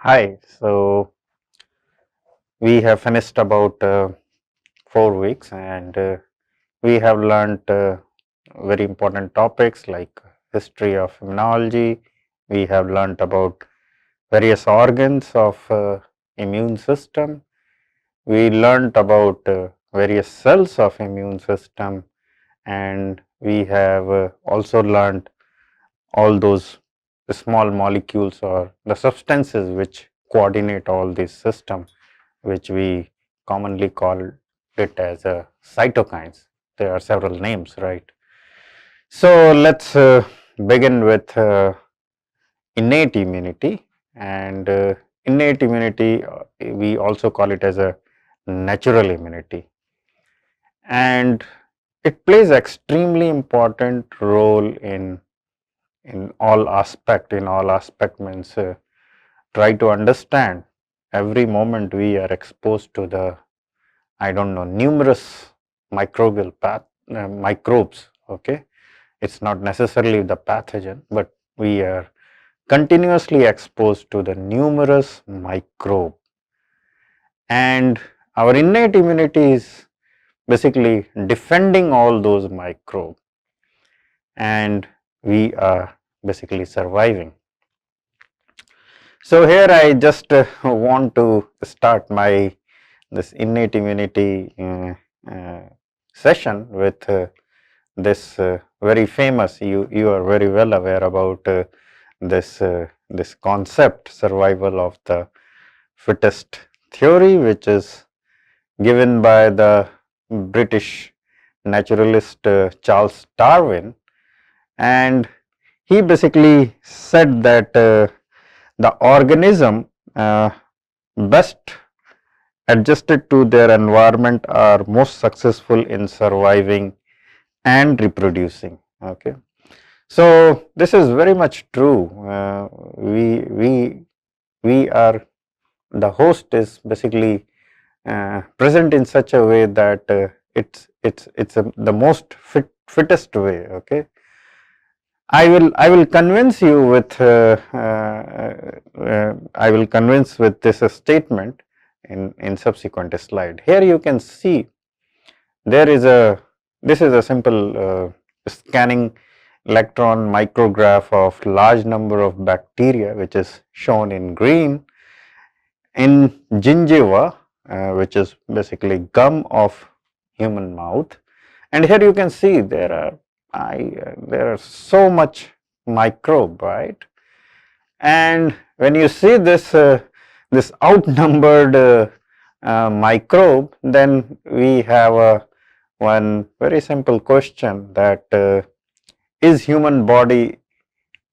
Hi, so we have finished about 4 weeks and we have learned very important topics like history of immunology. We have learned about various organs of immune system. We learned about various cells of immune system, and we have also learned all those small molecules or the substances which coordinate all these systems, which we commonly call it as cytokines. There are several names, right? So let's begin with innate immunity. And innate immunity, we also call it as a natural immunity, and it plays extremely important role in all aspect. In all aspect means try to understand every moment we are exposed to the, I don't know, numerous microbial microbes. Okay, it's not necessarily the pathogen, but we are continuously exposed to the numerous microbe, and our innate immunity is basically defending all those microbes, and we are basically surviving. So here I just want to start my this innate immunity session with this very famous, you are very well aware about this concept, survival of the fittest theory, which is given by the British naturalist Charles Darwin, and he basically said that the organism best adjusted to their environment are most successful in surviving and reproducing. Okay, so this is very much true. We are, the host is basically present in such a way that it's the most fittest way. Okay, I will convince you with I will convince with this statement in subsequent slide. Here you can see there is a, this is a simple scanning electron micrograph of large number of bacteria, which is shown in green, in gingiva, which is basically gum of human mouth. And here you can see there are so much microbe, right? And when you see this this outnumbered microbe, then we have one very simple question, that is human body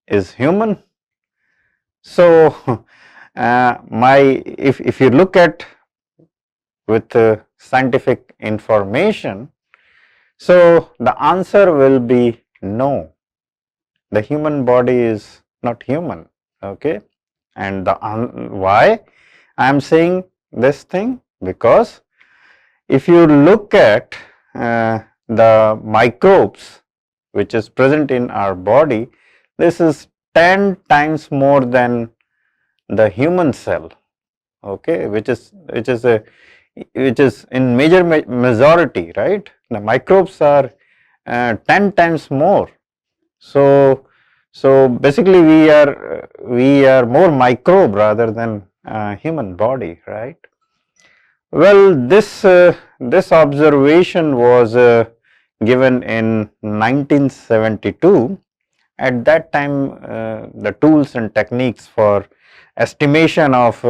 is human? So if you look at with scientific information, so the answer will be no, the human body is not human. Okay, and the why I am saying this thing, because if you look at the microbes which is present in our body, this is 10 times more than the human cell. Okay, which is in majority, right? The microbes are 10 times more. So basically we are more microbe rather than human body, right? Well, this observation was given in 1972. At that time, the tools and techniques for estimation of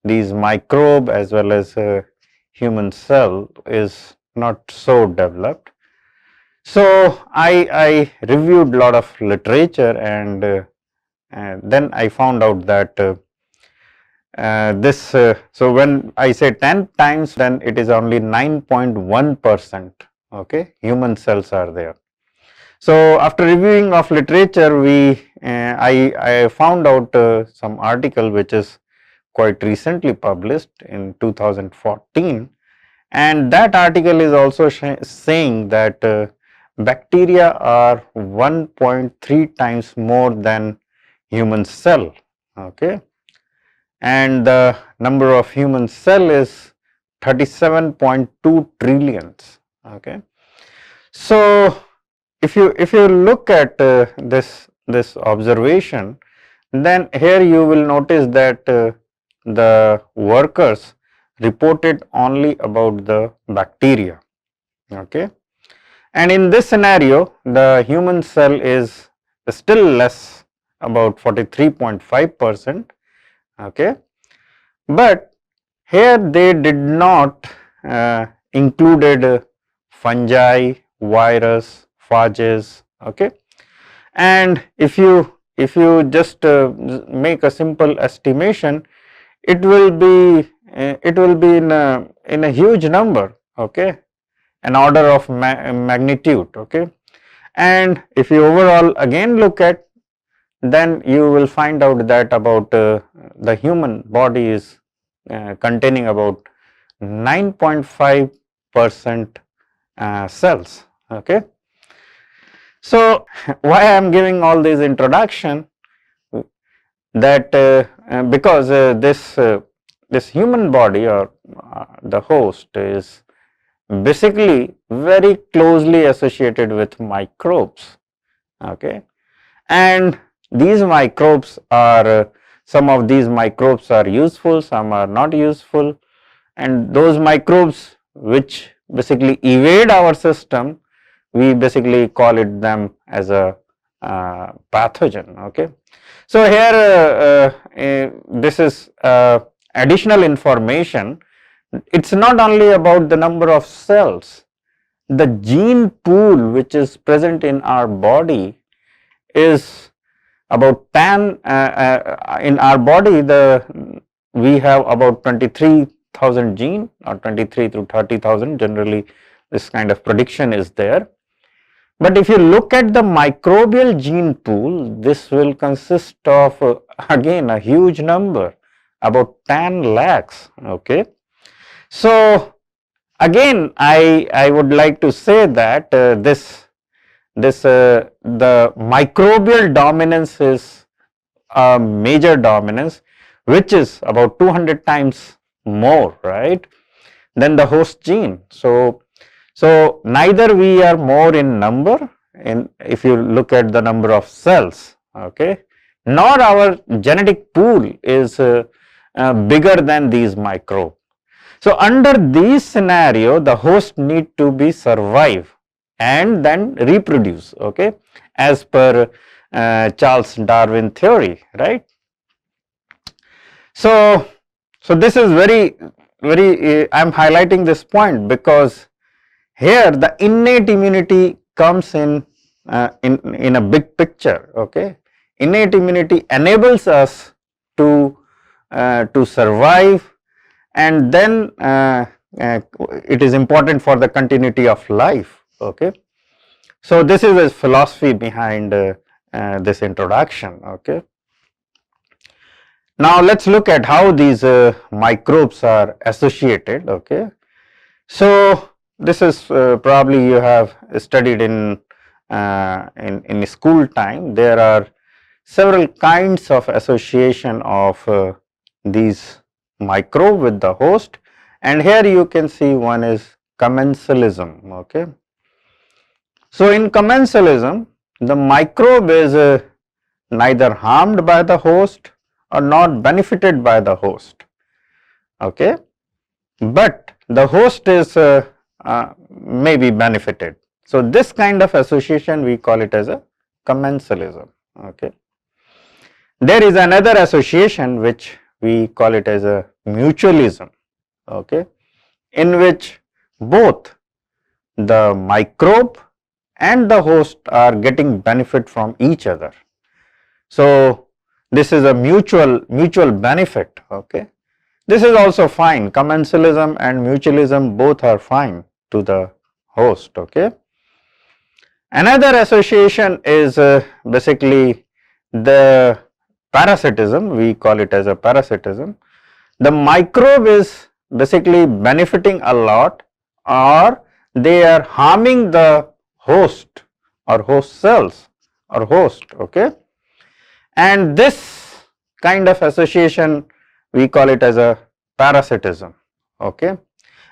these microbe as well as human cell is not so developed. So I reviewed a lot of literature, and then I found out that so when I say 10 times, then it is only 9.1%. Okay, human cells are there. So after reviewing of literature, I found out some article which is quite recently published in 2014, and that article is also saying that bacteria are 1.3 times more than human cell. Okay, and the number of human cell is 37.2 trillions. Okay. So if you look at this observation, then here you will notice that the workers reported only about the bacteria. Okay. And in this scenario, the human cell is still less, about 43.5%. Okay. But here they did not included fungi, virus, phages. Okay. And if you just make a simple estimation, it will be in a huge number. Okay, an order of magnitude. Okay, and if you overall again look at, then you will find out that about the human body is containing about 9.5% cells. Okay. So why I am giving all this introduction, that because this human body, or the host, is basically very closely associated with microbes. Okay, and these microbes are some of these microbes are useful, some are not useful, and those microbes which basically evade our system, we basically call it them as a pathogen. Okay. So here this is additional information. It's not only about the number of cells, the gene pool which is present in our body is about 10 in our body. We have about 23,000 gene, or 23 to 30,000, generally this kind of prediction is there. But if you look at the microbial gene pool, this will consist of again a huge number, about 10 lakhs. Okay. So again I would like to say that the microbial dominance is a major dominance, which is about 200 times more, right, than the host gene. So neither we are more in number, if you look at the number of cells, okay, nor our genetic pool is bigger than these microbes. So under these scenario, the host need to be survive and then reproduce, okay, as per Charles Darwin theory, right. So this is very I am highlighting this point because here the innate immunity comes in a big picture. Okay, innate immunity enables us to survive, and then it is important for the continuity of life. Okay, so this is the philosophy behind this introduction. Okay, now let's look at how these microbes are associated. Okay, so this is probably you have studied in school time. There are several kinds of association of these microbe with the host, and here you can see one is commensalism. Okay, so in commensalism, the microbe is neither harmed by the host or not benefited by the host. Okay, but the host is may be benefited. So this kind of association we call it as a commensalism. Okay, there is another association which we call it as a mutualism. Okay, in which both the microbe and the host are getting benefit from each other. So this is a mutual benefit. Okay, this is also fine. Commensalism and mutualism both are fine to the host. Okay, another association is basically the parasitism. We call it as a parasitism. The microbe is basically benefiting a lot, or they are harming the host or host cells or host. Okay, and this kind of association we call it as a parasitism, okay.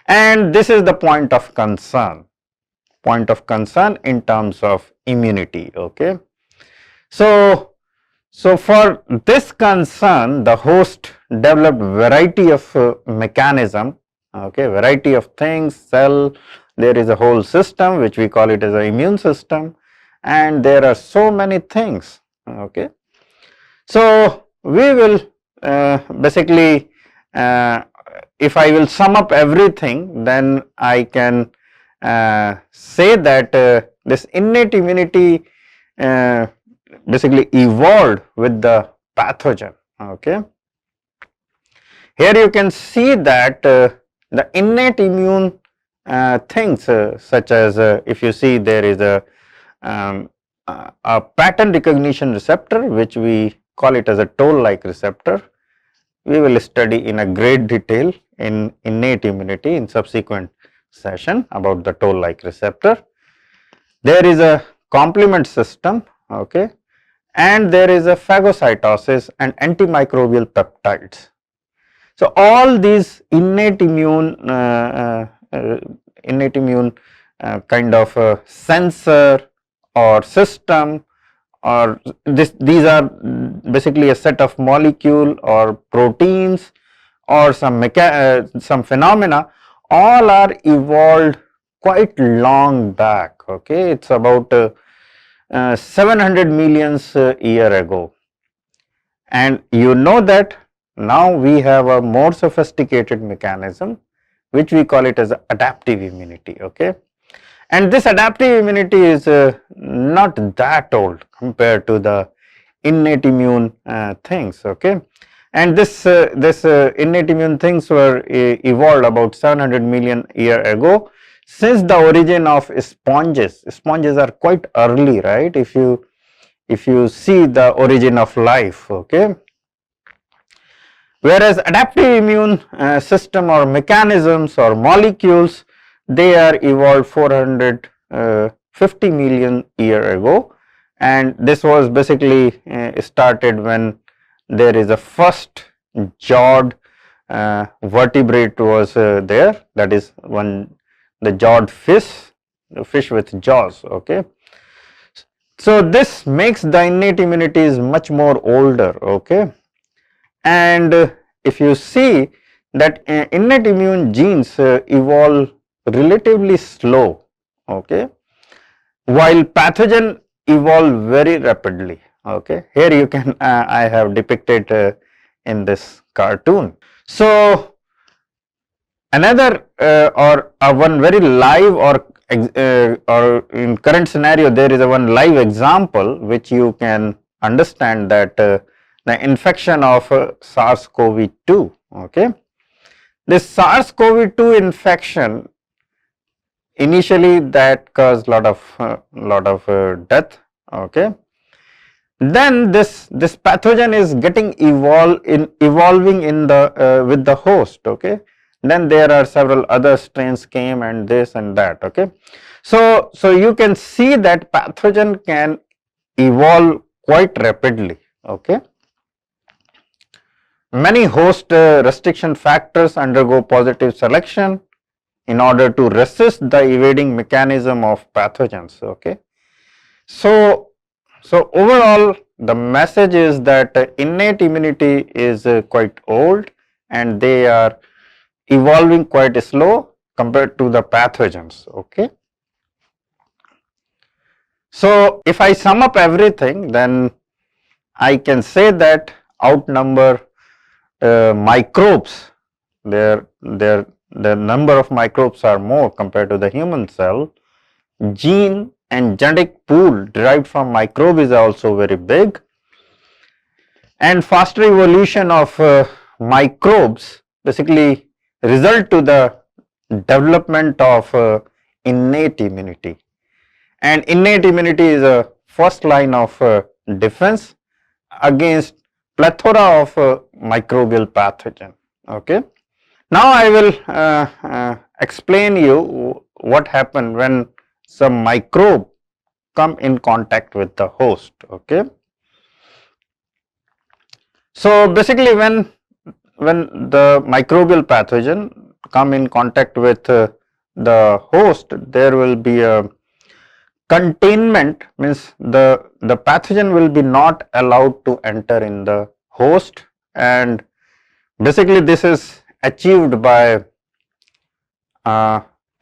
And this is the point of concern in terms of immunity, okay. So, for this concern, the host developed variety of mechanism, okay, variety of things, cell, there is a whole system which we call it as an immune system, and there are so many things, okay. So, we will basically, if I will sum up everything, then I can say that this innate immunity basically evolved with the pathogen, okay. Here you can see that the innate immune things such as if you see there is a pattern recognition receptor which we call it as a toll-like receptor. We will study in a great detail in innate immunity in subsequent session about the toll-like receptor. There is a complement system, okay, and there is a phagocytosis and antimicrobial peptides. So, all these innate immune kind of sensor or system, or these are basically a set of molecule or proteins or some phenomena, all are evolved quite long back, okay. It is about 700 million year ago, and you know that now we have a more sophisticated mechanism which we call it as adaptive immunity, okay. And this adaptive immunity is not that old compared to the innate immune things, okay. And this innate immune things were evolved about 700 million year ago. Since the origin of sponges are quite early, right, if you see the origin of life, okay. Whereas adaptive immune system or mechanisms or molecules, they are evolved 450 million year ago, and this was basically started when there is a first jawed vertebrate was there, that is the jawed fish, the fish with jaws, okay. So, this makes the innate immunity is much more older, okay. And if you see that innate immune genes evolve relatively slow, okay, while pathogen evolve very rapidly, okay. Here you can I have depicted in this cartoon. So, another or one very live or in current scenario, there is a one live example which you can understand that the infection of SARS-CoV-2, okay. This SARS-CoV-2 infection, initially that caused lot of death, okay. Then this pathogen is getting evolving in the with the host, okay. Then there are several other strains came and this and that, okay. So you can see that pathogen can evolve quite rapidly, okay. Many host restriction factors undergo positive selection in order to resist the evading mechanism of pathogens, okay. So overall the message is that innate immunity is quite old and they are evolving quite slow compared to the pathogens, okay. So if I sum up everything, then I can say that outnumber microbes, the number of microbes are more compared to the human cell. Gene and genetic pool derived from microbe is also very big, and faster evolution of microbes basically result to the development of innate immunity, and innate immunity is a first line of defense against plethora of microbial pathogen, okay. Now I will explain you what happened when some microbe come in contact with the host, okay. So basically when the microbial pathogen come in contact with the host, there will be a containment, means the pathogen will be not allowed to enter in the host, and basically this is achieved by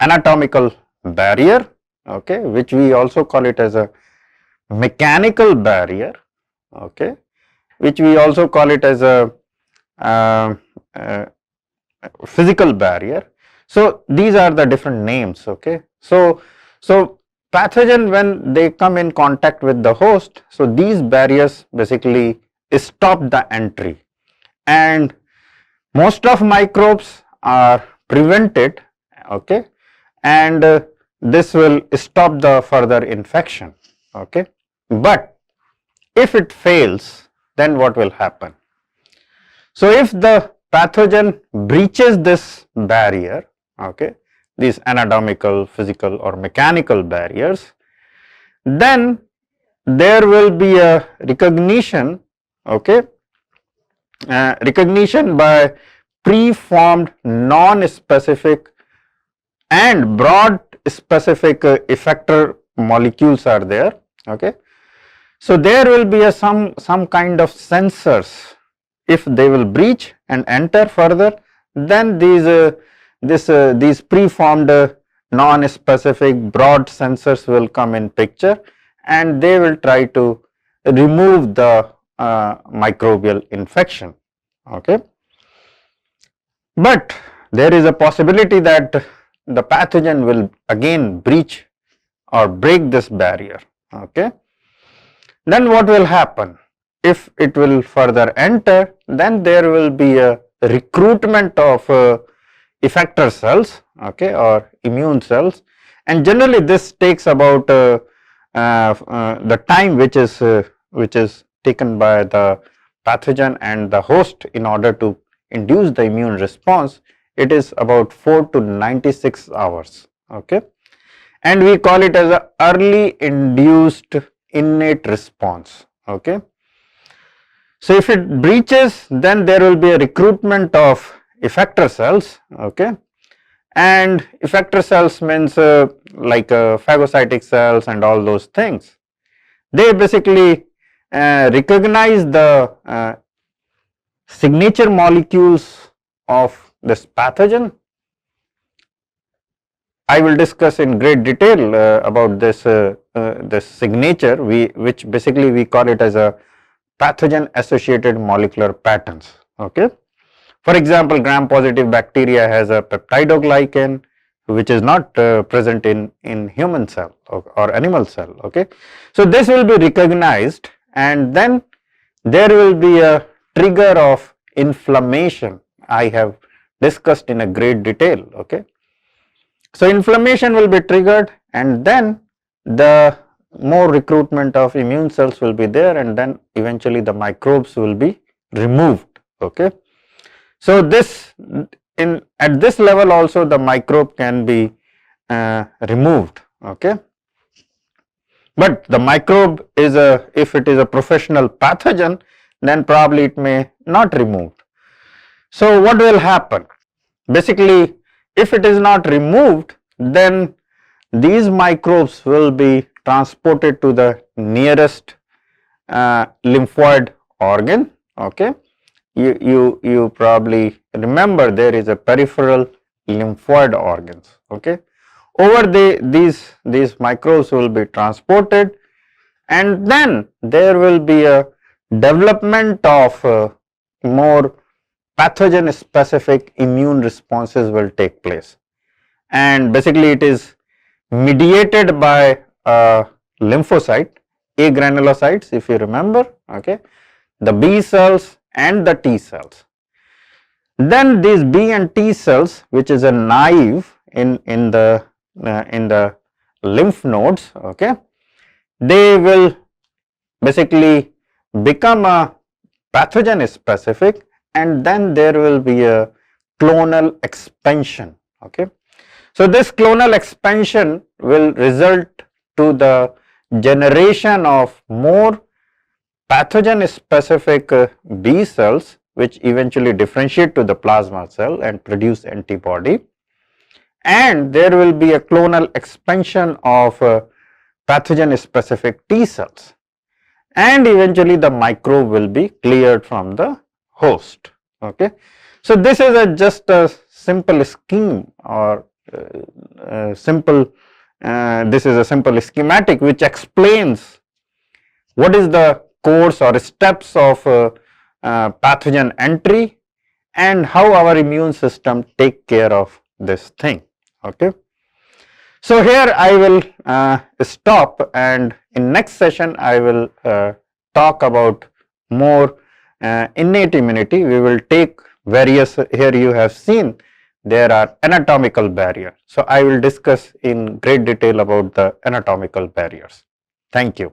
anatomical barrier, okay, which we also call it as a mechanical barrier, okay, which we also call it as a uh, uh, physical barrier. So these are the different names, okay. So pathogen, when they come in contact with the host, so these barriers basically stop the entry, and most of microbes are prevented, okay, and this will stop the further infection, okay. But if it fails, then what will happen? So if the pathogen breaches this barrier, okay, these anatomical, physical or mechanical barriers, then there will be a recognition, okay, recognition by preformed non-specific and broad specific effector molecules are there, okay. So there will be some kind of sensors. If they will breach and enter further, then these preformed non-specific broad sensors will come in picture, and they will try to remove the microbial infection, okay. But there is a possibility that the pathogen will again breach or break this barrier, okay. Then what will happen? If it will further enter, then there will be a recruitment of effector cells, okay, or immune cells, and generally this takes about the time which is taken by the pathogen and the host in order to induce the immune response. It is about 4 to 96 hours, okay, and we call it as a early induced innate response, okay. So if it breaches, then there will be a recruitment of effector cells, okay, and effector cells means like phagocytic cells and all those things. They basically recognize the signature molecules of this pathogen. I will discuss in great detail about this this signature, which basically we call it as a pathogen associated molecular patterns, okay. For example, gram positive bacteria has a peptidoglycan which is not present in human cell or animal cell, okay. So this will be recognized, and then there will be a trigger of inflammation. I have discussed in a great detail, okay. So inflammation will be triggered, and then the more recruitment of immune cells will be there, and then eventually the microbes will be removed, okay. So this at this level also the microbe can be removed, okay. But the microbe is if it is a professional pathogen, then probably it may not removed. So what will happen? Basically, if it is not removed, then these microbes will be transported to the nearest lymphoid organ, okay. You probably remember there is a peripheral lymphoid organs, okay. Over these microbes will be transported, and then there will be a development of more pathogen specific immune responses will take place, and basically it is mediated by lymphocyte, A granulocytes, if you remember, okay, the B cells and the T cells. Then these B and T cells, which is a naive in the lymph nodes, okay, they will basically become a pathogen specific, and then there will be a clonal expansion, okay. So this clonal expansion will result to the generation of more pathogen specific B cells which eventually differentiate to the plasma cell and produce antibody, and there will be a clonal expansion of pathogen specific T cells, and eventually the microbe will be cleared from the host. Okay. So, this is just a simple scheme, or this is a simple schematic which explains what is the course or steps of pathogen entry and how our immune system take care of this thing. Okay. So, here I will stop, and in next session I will talk about more innate immunity. We will take various, here you have seen there are anatomical barriers. So, I will discuss in great detail about the anatomical barriers. Thank you.